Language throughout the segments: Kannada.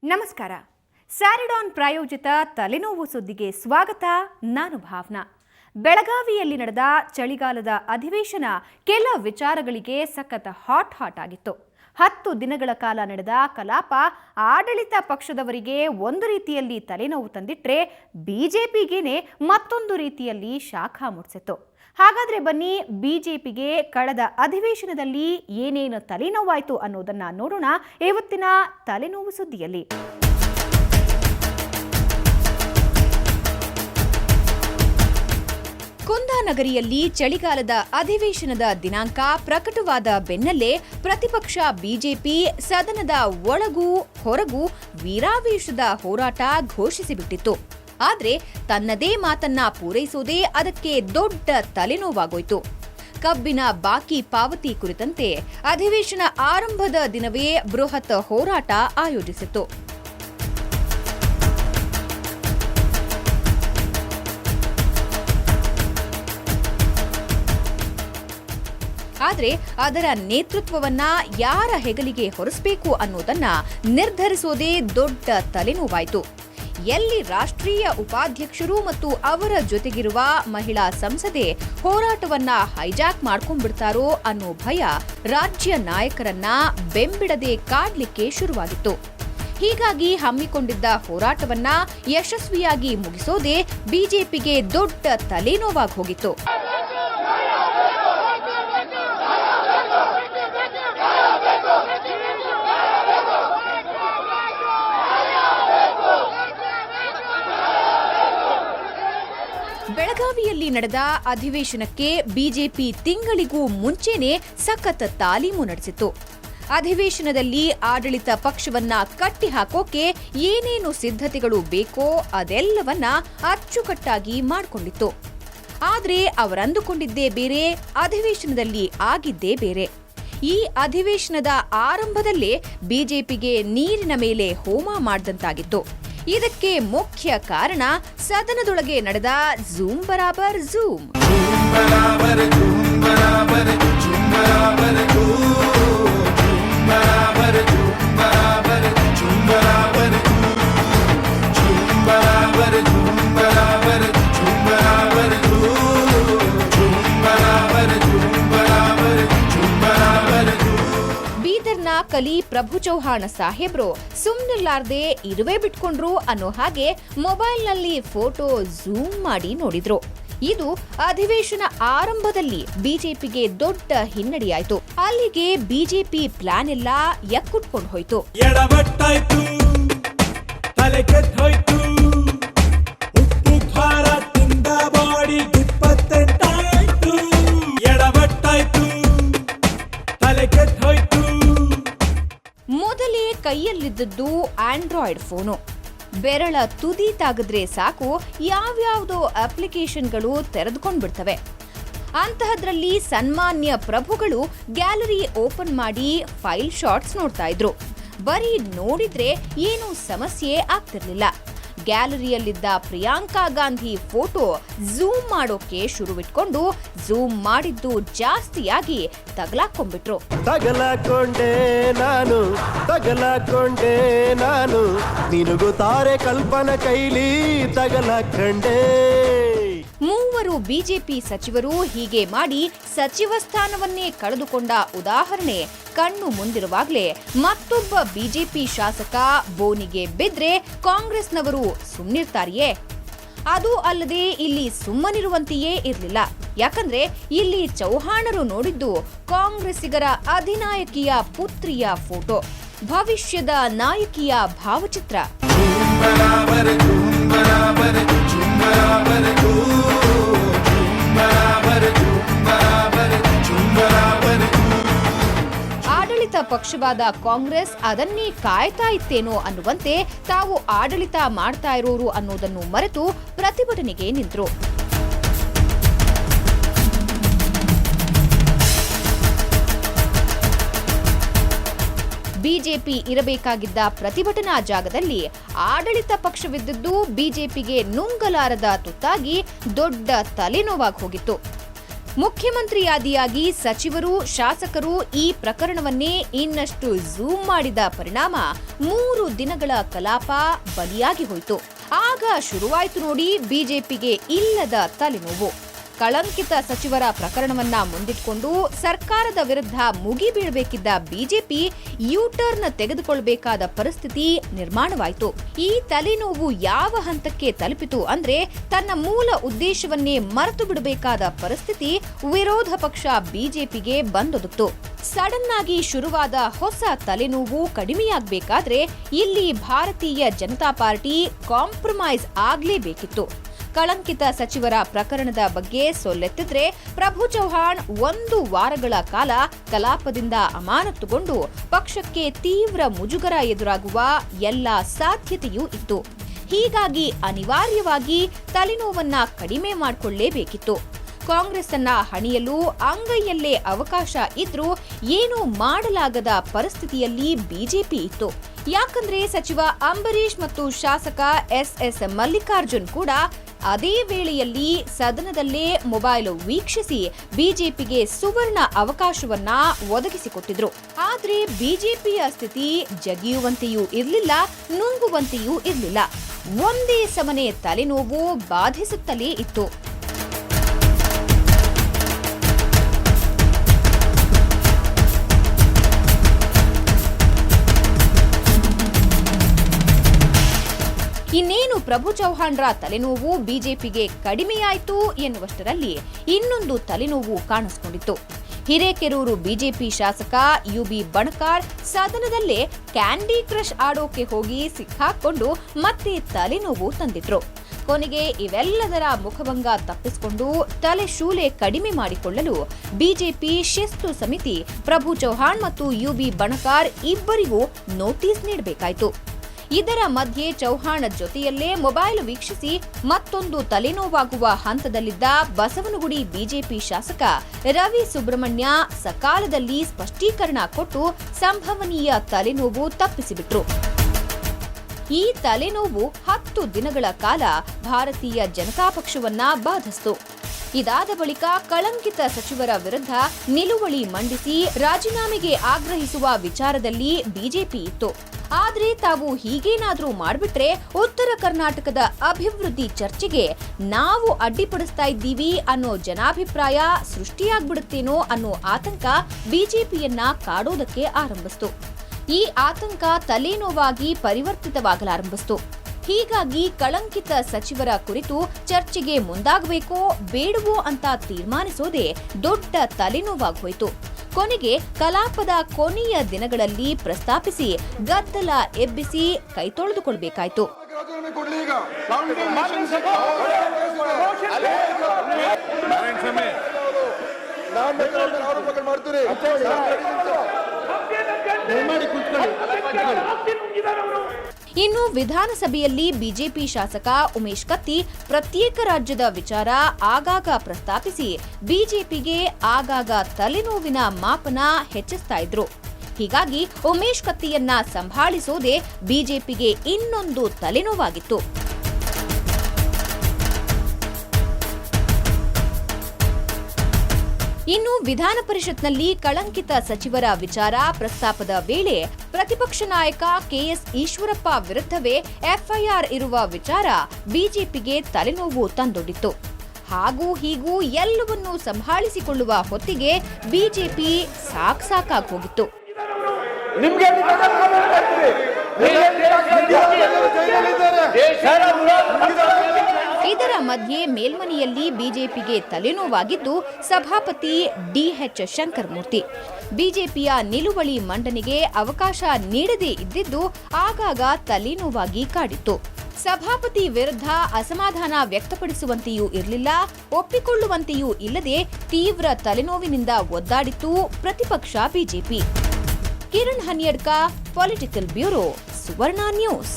ನಮಸ್ಕಾರ. ಸ್ಯಾರಿಡಾನ್ ಪ್ರಾಯೋಜಿತ ತಲೆನೋವು ಸುದ್ದಿಗೆ ಸ್ವಾಗತ. ನಾನು ಭಾವನಾ. ಬೆಳಗಾವಿಯಲ್ಲಿ ನಡೆದ ಚಳಿಗಾಲದ ಅಧಿವೇಶನ ಕೆಲ ವಿಚಾರಗಳಿಗೆ ಸಖತ್ ಹಾಟ್ ಆಗಿತ್ತು. 10 ದಿನಗಳ ಕಾಲ ನಡೆದ ಕಲಾಪ ಆಡಳಿತ ಪಕ್ಷದವರಿಗೆ ಒಂದು ರೀತಿಯಲ್ಲಿ ತಲೆನೋವು ತಂದಿಟ್ರೆ ಬಿಜೆಪಿಗೇನೆ ಮತ್ತೊಂದು ರೀತಿಯಲ್ಲಿ ಶಾಖ ಮೂಡಿಸಿತ್ತು. ಹಾಗಾದ್ರೆ ಬನ್ನಿ, ಬಿಜೆಪಿಗೆ ಕಳೆದ ಅಧಿವೇಶನದಲ್ಲಿ ಏನೇನು ತಲೆನೋವಾಯಿತು ಅನ್ನೋದನ್ನ ನೋಡೋಣ ಇವತ್ತಿನ ತಲೆನೋವು ಸುದ್ದಿಯಲ್ಲಿ. ಕುಂದಾನಗರಿಯಲ್ಲಿ ಚಳಿಗಾಲದ ಅಧಿವೇಶನದ ದಿನಾಂಕ ಪ್ರಕಟವಾದ ಬೆನ್ನಲ್ಲೇ ಪ್ರತಿಪಕ್ಷ ಬಿಜೆಪಿ ಸದನದ ಒಳಗೂ ಹೊರಗೂ ವೀರಾವೇಶದ ಹೋರಾಟ ಘೋಷಿಸಿಬಿಟ್ಟಿತ್ತು. ಆದ್ರೆ ತನ್ನದೇ ಮಾತನ್ನ ಪೂರೈಸೋದೇ ಅದಕ್ಕೆ ದೊಡ್ಡ ತಲೆನೋವಾಗೋಯ್ತು. ಕಬ್ಬಿನ ಬಾಕಿ ಪಾವತಿ ಕುರಿತಂತೆ ಅಧಿವೇಶನ ಆರಂಭದ ದಿನವೇ ಬೃಹತ್ ಹೋರಾಟ ಆಯೋಜಿಸಿತ್ತು. ಆದ್ರೆ ಅದರ ನೇತೃತ್ವವನ್ನ ಯಾರ ಹೆಗಲಿಗೆ ಹೊರಿಸಬೇಕು ಅನ್ನೋದನ್ನ ನಿರ್ಧರಿಸೋದೇ ದೊಡ್ಡ ತಲೆನೋವಾಯಿತು. ಎಲ್ಲಿ ರಾಷ್ಟ್ರೀಯ ಉಪಾಧ್ಯಕ್ಷರು ಮತ್ತು ಅವರ ಜೊತೆಗಿರುವ ಮಹಿಳಾ ಸಂಸದೆ ಹೋರಾಟವನ್ನ ಹೈಜಾಕ್ ಮಾಡ್ಕೊಂಡ್ಬಿಡ್ತಾರೋ ಅನ್ನೋ ಭಯ ರಾಜ್ಯ ನಾಯಕರನ್ನ ಬೆಂಬಿಡದೆ ಕಾಡ್ಲಿಕ್ಕೆ ಶುರುವಾಗಿತ್ತು. ಹೀಗಾಗಿ ಹಮ್ಮಿಕೊಂಡಿದ್ದ ಹೋರಾಟವನ್ನ ಯಶಸ್ವಿಯಾಗಿ ಮುಗಿಸೋದೇ ಬಿಜೆಪಿಗೆ ದೊಡ್ಡ ತಲೆನೋವಾಗಿ ಹೋಗಿತ್ತು. ಬೆಳಗಾವಿಯಲ್ಲಿ ನಡೆದ ಅಧಿವೇಶನಕ್ಕೆ ಬಿಜೆಪಿ ತಿಂಗಳಿಗೂ ಮುಂಚೆನೇ ಸಖತ್ ತಾಲೀಮು ನಡೆಸಿತ್ತು. ಅಧಿವೇಶನದಲ್ಲಿ ಆಡಳಿತ ಪಕ್ಷವನ್ನ ಕಟ್ಟಿಹಾಕೋಕೆ ಏನೇನು ಸಿದ್ಧತೆಗಳು ಬೇಕೋ ಅದೆಲ್ಲವನ್ನ ಅಚ್ಚುಕಟ್ಟಾಗಿ ಮಾಡಿಕೊಂಡಿತ್ತು. ಆದ್ರೆ ಅವರಂದುಕೊಂಡಿದ್ದೇ ಬೇರೆ, ಅಧಿವೇಶನದಲ್ಲಿ ಆಗಿದ್ದೇ ಬೇರೆ. ಈ ಅಧಿವೇಶನದ ಆರಂಭದಲ್ಲೇ ಬಿಜೆಪಿಗೆ ನೀರಿನ ಮೇಲೆ ಹೋಮ ಮಾಡಿದಂತಾಗಿತ್ತು. ಇದಕ್ಕೆ ಮುಖ್ಯ ಕಾರಣ ಸದನದೊಳಗೆ ನಡೆದ ಝೂಮ್ ಬರಾಬರ್ ಝೂಮ್. ಬೀದರ್ನ ಕಲಿ ಪ್ರಭು ಚೌಹಾಣ್ ಸಾಹೇಬ್ರು ಸುಮ್ನಿಲ್ಲಾರ್ದೆ ಇರುವೆ ಬಿಟ್ಕೊಂಡ್ರು ಅನ್ನೋ ಹಾಗೆ ಮೊಬೈಲ್ನಲ್ಲಿ ಫೋಟೋ ಝೂಮ್ ಮಾಡಿ ನೋಡಿದ್ರು. ಇದು ಅಧಿವೇಶನ ಆರಂಭದಲ್ಲಿ ಬಿಜೆಪಿಗೆ ದೊಡ್ಡ ಹಿನ್ನಡೆಯಾಯ್ತು. ಅಲ್ಲಿಗೆ ಬಿಜೆಪಿ ಪ್ಲಾನ್ ಎಲ್ಲ ಎಕ್ಕುಟ್ಕೊಂಡು ಹೋಯ್ತು. ಮೊದಲೇ ಕೈಯಲ್ಲಿದ್ದದ್ದು ಆಂಡ್ರಾಯ್ಡ್ ಫೋನು. ಬೆರಳ ತುದಿ ತಾಗಿದ್ರೆ ಸಾಕು ಯಾವ್ಯಾವುದೋ ಅಪ್ಲಿಕೇಶನ್ಗಳು ತೆರೆದುಕೊಂಡ್ಬಿಡ್ತವೆ. ಅಂತಹದ್ರಲ್ಲಿ ಸನ್ಮಾನ್ಯ ಪ್ರಭುಗಳು ಗ್ಯಾಲರಿ ಓಪನ್ ಮಾಡಿ ಫೈಲ್ ಶಾಟ್ಸ್ ನೋಡ್ತಾ ಇದ್ರು. ಬರೀ ನೋಡಿದ್ರೆ ಏನೂ ಸಮಸ್ಯೆ ಆಗ್ತಿರ್ಲಿಲ್ಲ. ಗ್ಯಾಲರಿಯಲ್ಲಿದ್ದ ಪ್ರಿಯಾಂಕಾ ಗಾಂಧಿ ಫೋಟೋ ಝೂಮ್ ಮಾಡೋಕೆ ಶುರುವಿಟ್ಕೊಂಡು ಝೂಮ್ ಮಾಡಿದ್ದು ಜಾಸ್ತಿಯಾಗಿ ತಗಲಾಕೊಂಡ್ಬಿಟ್ರು. ತಗಲಾಕೊಂಡೆ ನಾನು ನಿನಗುತ್ತಾರೆ ಕಲ್ಪನಾ ಕೈಲಿ ತಗಲಾಕೊಂಡೆ. ಮೂವರು ಬಿಜೆಪಿ ಸಚಿವರು ಹೀಗೆ ಮಾಡಿ ಸಚಿವ ಸ್ಥಾನವನ್ನೇ ಕಳೆದುಕೊಂಡ ಉದಾಹರಣೆ ಕಣ್ಣು ಮುಂದಿರುವಾಗಲೇ ಮತ್ತೊಬ್ಬ ಬಿಜೆಪಿ ಶಾಸಕ ಬೋನಿಗೆ ಬಿದ್ರೆ ಕಾಂಗ್ರೆಸ್ನವರು ಸುಮ್ಮನಿರ್ತಾರೆಯೇ? ಅದು ಅಲ್ಲದೆ ಇಲ್ಲಿ ಸುಮ್ಮನಿರುವಂತೆಯೇ ಇರಲಿಲ್ಲ. ಯಾಕಂದ್ರೆ ಇಲ್ಲಿ ಚೌಹಾಣರು ನೋಡಿದ್ದು ಕಾಂಗ್ರೆಸ್ಸಿಗರ ಅಧಿನಾಯಕಿಯ ಪುತ್ರಿಯ ಫೋಟೋ, ಭವಿಷ್ಯದ ನಾಯಕಿಯ ಭಾವಚಿತ್ರ. ಆಡಳಿತ ಪಕ್ಷವಾದ ಕಾಂಗ್ರೆಸ್ ಅದನ್ನೇ ಕಾಯ್ತಾ ಇತ್ತೇನೋ ಅನ್ನುವಂತೆ ತಾವು ಆಡಳಿತ ಮಾಡ್ತಾ ಇರೋರು ಅನ್ನೋದನ್ನು ಮರೆತು ಪ್ರತಿಭಟನೆಗೆ ನಿಂತರು. ಬಿಜೆಪಿ ಇರಬೇಕಾಗಿದ್ದ ಪ್ರತಿಭಟನಾ ಜಾಗದಲ್ಲಿ ಆಡಳಿತ ಪಕ್ಷವಿದ್ದದ್ದು ಬಿಜೆಪಿಗೆ ನುಂಗಲಾರದ ತುತ್ತಾಗಿ ದೊಡ್ಡ ತಲೆನೋವಾಗಿ ಹೋಗಿತ್ತು. ಮುಖ್ಯಮಂತ್ರಿಯಾದಿಯಾಗಿ ಸಚಿವರು ಶಾಸಕರು ಈ ಪ್ರಕರಣವನ್ನೇ ಇನ್ನಷ್ಟು ಝೂಮ್ ಮಾಡಿದ ಪರಿಣಾಮ 3 ದಿನಗಳ ಕಲಾಪ ಬಲಿಯಾಗಿ ಹೋಯಿತು. ಆಗ ಶುರುವಾಯಿತು ನೋಡಿ ಬಿಜೆಪಿಗೆ ಇಲ್ಲದ ತಲೆನೋವು. ಕಳಂಕಿತ ಸಚಿವರ ಪ್ರಕರಣವನ್ನ ಮುಂದಿಟ್ಕೊಂಡು ಸರ್ಕಾರದ ವಿರುದ್ಧ ಮುಗಿಬೀಳಬೇಕಿದ್ದ ಬಿಜೆಪಿ ಯೂಟರ್ನ್ ತೆಗೆದುಕೊಳ್ಳಬೇಕಾದ ಪರಿಸ್ಥಿತಿ ನಿರ್ಮಾಣವಾಯಿತು. ಈ ತಲೆನೋವು ಯಾವ ಹಂತಕ್ಕೆ ತಲುಪಿತು ಅಂದ್ರೆ ತನ್ನ ಮೂಲ ಉದ್ದೇಶವನ್ನೇ ಮರೆತು ಬಿಡಬೇಕಾದ ಪರಿಸ್ಥಿತಿ ವಿರೋಧ ಪಕ್ಷ ಬಿಜೆಪಿಗೆ ಬಂದೊದಗಿತು. ಸಡನ್ ಆಗಿ ಶುರುವಾದ ಹೊಸ ತಲೆನೋವು ಕಡಿಮೆಯಾಗಬೇಕಾದ್ರೆ ಇಲ್ಲಿ ಭಾರತೀಯ ಜನತಾ ಪಾರ್ಟಿ ಕಾಂಪ್ರಮೈಸ್ ಆಗ್ಲೇಬೇಕಿತ್ತು. ಕಳಂಕಿತ ಸಚಿವರ ಪ್ರಕರಣದ ಬಗ್ಗೆ ಸೊಲ್ಲೆತ್ತಿದ್ರೆ ಪ್ರಭು ಚೌಹಾಣ್ 1 ವಾರಗಳ ಕಾಲ ಕಲಾಪದಿಂದ ಅಮಾನತುಗೊಂಡು ಪಕ್ಷಕ್ಕೆ ತೀವ್ರ ಮುಜುಗರ ಎದುರಾಗುವ ಎಲ್ಲ ಸಾಧ್ಯತೆಯೂ ಇತ್ತು. ಹೀಗಾಗಿ ಅನಿವಾರ್ಯವಾಗಿ ತಲೆನೋವನ್ನ ಕಡಿಮೆ ಮಾಡಿಕೊಳ್ಳಲೇಬೇಕಿತ್ತು. ಕಾಂಗ್ರೆಸ್ ಅನ್ನ ಹಣಿಯಲು ಅಂಗೈಯಲ್ಲೇ ಅವಕಾಶ ಇದ್ರೂ ಏನೂ ಮಾಡಲಾಗದ ಪರಿಸ್ಥಿತಿಯಲ್ಲಿ ಬಿಜೆಪಿ ಇತ್ತು. ಯಾಕಂದ್ರೆ ಸಚಿವ ಅಂಬರೀಶ್ ಮತ್ತು ಶಾಸಕ ಎಸ್ ಮಲ್ಲಿಕಾರ್ಜುನ್ ಕೂಡ ಅದೇ ವೇಳೆಯಲ್ಲಿ ಸದನದಲ್ಲೇ ಮೊಬೈಲ್ ವೀಕ್ಷಿಸಿ ಬಿಜೆಪಿಗೆ ಸುವರ್ಣ ಅವಕಾಶವನ್ನ ಒದಗಿಸಿಕೊಟ್ಟಿದ್ರು. ಆದ್ರೆ ಬಿಜೆಪಿಯ ಸ್ಥಿತಿ ಜಗಿಯುವಂತೆಯೂ ಇರಲಿಲ್ಲ, ನುಂಗುವಂತೆಯೂ ಇರಲಿಲ್ಲ. ಒಂದೇ ಸಮನೆ ತಲೆನೋವು ಬಾಧಿಸುತ್ತಲೇ ಇತ್ತು. ಇನ್ನೇನು ಪ್ರಭು ಚೌಹಾಣ್ರ ತಲೆನೋವು ಬಿಜೆಪಿಗೆ ಕಡಿಮೆಯಾಯಿತು ಎನ್ನುವಷ್ಟರಲ್ಲಿ ಇನ್ನೊಂದು ತಲೆನೋವು ಕಾಣಿಸಿಕೊಂಡಿತ್ತು. ಹಿರೇಕೆರೂರು ಬಿಜೆಪಿ ಶಾಸಕ ಯುಬಿ ಬಣಕಾರ್ ಸದನದಲ್ಲೇ ಕ್ಯಾಂಡಿ ಕ್ರಶ್ ಆಡೋಕೆ ಹೋಗಿ ಸಿಕ್ಕಾಕೊಂಡು ಮತ್ತೆ ತಲೆನೋವು ತಂದಿಟ್ರು. ಕೊನೆಗೆ ಇವೆಲ್ಲದರ ಮುಖಭಂಗ ತಪ್ಪಿಸಿಕೊಂಡು ತಲೆ ಶೂಲೆ ಕಡಿಮೆ ಮಾಡಿಕೊಳ್ಳಲು ಬಿಜೆಪಿ ಶಿಸ್ತು ಸಮಿತಿ ಪ್ರಭು ಚೌಹಾಣ್ ಮತ್ತು ಯುಬಿ ಬಣಕಾರ್ ಇಬ್ಬರಿಗೂ ನೋಟಿಸ್ ನೀಡಬೇಕಾಯಿತು. ಇದರ ಮಧ್ಯೆ ಚೌಹಾಣ್ ಜೊತೆಯಲ್ಲೇ ಮೊಬೈಲ್ ವೀಕ್ಷಿಸಿ ಮತ್ತೊಂದು ತಲೆನೋವಾಗುವ ಹಂತದಲ್ಲಿದ್ದ ಬಸವನಗುಡಿ ಬಿಜೆಪಿ ಶಾಸಕ ರವಿ ಸುಬ್ರಹ್ಮಣ್ಯ ಸಕಾಲದಲ್ಲಿ ಸ್ಪಷ್ಟೀಕರಣ ಕೊಟ್ಟು ಸಂಭವನೀಯ ತಲೆನೋವು ತಪ್ಪಿಸಿಬಿಟ್ರು. ಈ ತಲೆನೋವು 10 ದಿನಗಳ ಕಾಲ ಭಾರತೀಯ ಜನತಾ ಪಕ್ಷವನ್ನ ಬಾಧಿಸಿತು. ಇದಾದ ಬಳಿಕ ಕಳಂಕಿತ ಸಚಿವರ ವಿರುದ್ಧ ನಿಲುವಳಿ ಮಂಡಿಸಿ ರಾಜೀನಾಮೆಗೆ ಆಗ್ರಹಿಸುವ ವಿಚಾರದಲ್ಲಿ ಬಿಜೆಪಿ ಇತ್ತು. ಆದ್ರೆ ತಾವು ಹೀಗೇನಾದ್ರೂ ಮಾಡ್ಬಿಟ್ರೆ ಉತ್ತರ ಕರ್ನಾಟಕದ ಅಭಿವೃದ್ಧಿ ಚರ್ಚೆಗೆ ನಾವು ಅಡ್ಡಿಪಡಿಸ್ತಾ ಇದ್ದೀವಿ ಅನ್ನೋ ಜನಾಭಿಪ್ರಾಯ ಸೃಷ್ಟಿಯಾಗ್ಬಿಡುತ್ತೇನೋ ಅನ್ನೋ ಆತಂಕ ಬಿಜೆಪಿಯನ್ನ ಕಾಡೋದಕ್ಕೆ ಆರಂಭಿಸಿತು. ಈ ಆತಂಕ ತಲೆನೋವಾಗಿ ಪರಿವರ್ತಿತವಾಗಲಾರಂಭಿಸಿತು. ಹೀಗಾಗಿ ಕಳಂಕಿತ ಸಚಿವರ ಕುರಿತು ಚರ್ಚೆಗೆ ಮುಂದಾಗಬೇಕೋ ಬೇಡವೋ ಅಂತ ತೀರ್ಮಾನಿಸೋದೇ ದೊಡ್ಡ ತಲೆನೋವಾಗೋಯ್ತು. ಕೊನೆಗೆ ಕಲಾಪದ ಕೊನೆಯ ದಿನಗಳಲ್ಲಿ ಪ್ರಸ್ತಾಪಿಸಿ ಗದ್ದಲ ಎಬ್ಬಿಸಿ ಕೈತೊಳೆದುಕೊಳ್ಬೇಕಾಯ್ತು. ಇನ್ನು ವಿಧಾನಸಭೆಯಲ್ಲಿ ಬಿಜೆಪಿ ಶಾಸಕ ಉಮೇಶ್ ಕತ್ತಿ ಪ್ರತ್ಯೇಕ ರಾಜ್ಯದ ವಿಚಾರ ಆಗಾಗ ಪ್ರಸ್ತಾಪಿಸಿ ಬಿಜೆಪಿಗೆ ಆಗಾಗ ತಲೆನೋವಿನ ಮಾಪನ ಹೆಚ್ಚಿಸ್ತಾ ಇದ್ರು. ಹೀಗಾಗಿ ಉಮೇಶ್ ಕತ್ತಿಯನ್ನ ಸಂಭಾಳಿಸೋದೇ ಬಿಜೆಪಿಗೆ ಇನ್ನೊಂದು ತಲೆನೋವಾಗಿತ್ತು. ಇನ್ನು ವಿಧಾನ ಪರಿಷತ್ನಲ್ಲಿ ಕಳಂಕಿತ ಸಚಿವರ ವಿಚಾರ ಪ್ರಸ್ತಾಪದ ವೇಳೆ ಪ್ರತಿಪಕ್ಷ ನಾಯಕ ಕೆಎಸ್ ಈಶ್ವರಪ್ಪ ವಿರುದ್ಧವೇ ಎಫ್ಐಆರ್ ಇರುವ ವಿಚಾರ ಬಿಜೆಪಿಗೆ ತಲೆನೋವು ತಂದೊಡ್ಡಿತ್ತು. ಹಾಗೂ ಹೀಗೂ ಎಲ್ಲವನ್ನೂ ಸಂಭಾಳಿಸಿಕೊಳ್ಳುವ ಹೊತ್ತಿಗೆ ಬಿಜೆಪಿ ಸಾಕಾಗಿ ಹೋಗಿತ್ತು. ಇದರ ಮಧ್ಯೆ ಮೇಲ್ಮನೆಯಲ್ಲಿ ಬಿಜೆಪಿಗೆ ತಲೆನೋವಾಗಿದ್ದು ಸಭಾಪತಿ ಡಿಎಚ್ ಶಂಕರಮೂರ್ತಿ. ಬಿಜೆಪಿಯ ನಿಲುವಳಿ ಮಂಡನೆಗೆ ಅವಕಾಶ ನೀಡದೇ ಇದ್ದಿದ್ದು ಆಗಾಗ ತಲೆನೋವಾಗಿ ಕಾಡಿತ್ತು. ಸಭಾಪತಿ ವಿರುದ್ಧ ಅಸಮಾಧಾನ ವ್ಯಕ್ತಪಡಿಸುವಂತೆಯೂ ಇರಲಿಲ್ಲ, ಒಪ್ಪಿಕೊಳ್ಳುವಂತೆಯೂ ಇಲ್ಲದೆ ತೀವ್ರ ತಲೆನೋವಿನಿಂದ ಒದ್ದಾಡಿತ್ತು ಪ್ರತಿಪಕ್ಷ ಬಿಜೆಪಿ. ಕಿರಣ್ ಹನ್ಯಡ್ಕ, ಪೊಲಿಟಿಕಲ್ ಬ್ಯೂರೋ, ಸುವರ್ಣ ನ್ಯೂಸ್.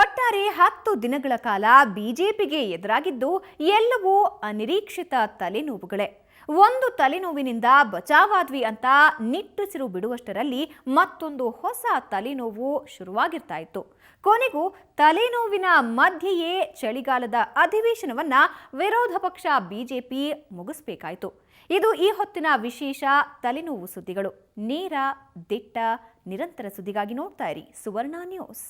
ಒಟ್ಟಾರೆ ಕಳೆದ 10 ದಿನಗಳ ಕಾಲ ಬಿಜೆಪಿಗೆ ಎದುರಾಗಿದ್ದು ಎಲ್ಲವೂ ಅನಿರೀಕ್ಷಿತ ತಲೆನೋವುಗಳೇ. ಒಂದು ತಲೆನೋವಿನಿಂದ ಬಚಾವಾದ್ವಿ ಅಂತ ನಿಟ್ಟುಸಿರು ಬಿಡುವಷ್ಟರಲ್ಲಿ ಮತ್ತೊಂದು ಹೊಸ ತಲೆನೋವು ಶುರುವಾಗಿರ್ತಾ ಇತ್ತು. ಕೊನೆಗೂ ತಲೆನೋವಿನ ಮಧ್ಯೆಯೇ ಚಳಿಗಾಲದ ಅಧಿವೇಶನವನ್ನ ವಿರೋಧ ಪಕ್ಷ ಬಿಜೆಪಿ ಮುಗಿಸಬೇಕಾಯಿತು. ಇದು ಈ ಹೊತ್ತಿನ ವಿಶೇಷ ತಲೆನೋವು ಸುದ್ದಿಗಳು. ನೇರ, ದಿಟ್ಟ, ನಿರಂತರ ಸುದ್ದಿಗಾಗಿ ನೋಡ್ತಾ ಇರಿ ಸುವರ್ಣ ನ್ಯೂಸ್.